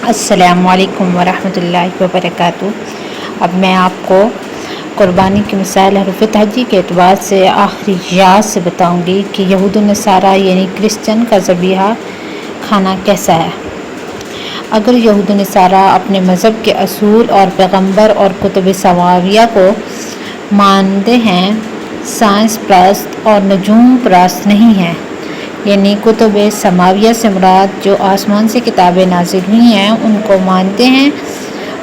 السلام علیکم ورحمۃ اللہ وبرکاتہ۔ اب میں آپ کو قربانی کی مثال حروف تہجی کے اعتبار سے آخری یاد سے بتاؤں گی کہ یہود و نصارہ یعنی کرسچن کا ذبیحہ کھانا کیسا ہے۔ اگر یہود و نصارہ اپنے مذہب کے اصول اور پیغمبر اور کتب سماویہ کو مانتے ہیں، سائنس پرست اور نجوم پرست نہیں ہیں، یعنی کتب سماویہ سے مراد جو آسمان سے کتابیں نازل ہوئی ہیں ان کو مانتے ہیں،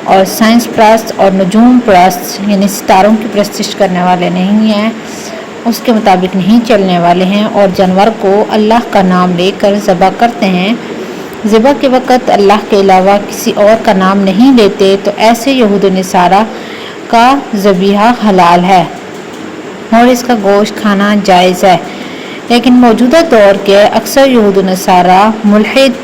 اور سائنس پرست اور نجوم پرست یعنی ستاروں کی پرستش کرنے والے نہیں ہیں، اس کے مطابق نہیں چلنے والے ہیں، اور جانور کو اللہ کا نام لے کر ذبح کرتے ہیں، ذبح کے وقت اللہ کے علاوہ کسی اور کا نام نہیں لیتے، تو ایسے یہود و نصارہ کا ذبیحہ حلال ہے اور اس کا گوشت کھانا جائز ہے۔ لیکن موجودہ دور کے اکثر یہود و نصارہ ملحد،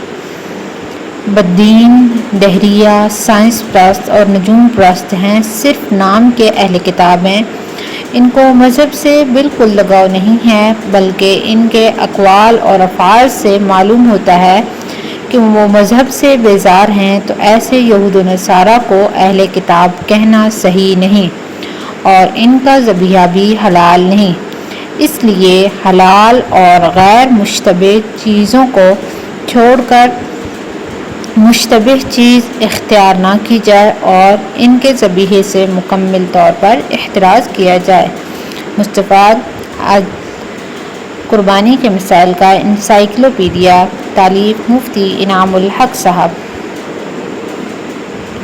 بددین، دہریہ، سائنس پرست اور نجوم پرست ہیں، صرف نام کے اہل کتاب ہیں۔ ان کو مذہب سے بالکل لگاؤ نہیں ہے، بلکہ ان کے اقوال اور افعال سے معلوم ہوتا ہے کہ وہ مذہب سے بیزار ہیں، تو ایسے یہود و نصارہ کو اہل کتاب کہنا صحیح نہیں، اور ان کا ذبیحہ بھی حلال نہیں۔ اس لیے حلال اور غیر مشتبہ چیزوں کو چھوڑ کر مشتبہ چیز اختیار نہ کی جائے اور ان کے ذبیحے سے مکمل طور پر احتراز کیا جائے۔ مستفاد قربانی کے مسائل کا انسائکلوپیڈیا، تالیف مفتی انعام الحق صاحب۔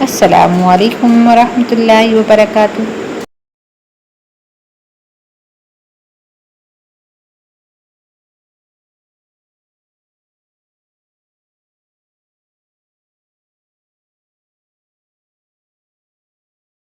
السلام علیکم ورحمۃ اللہ وبرکاتہ۔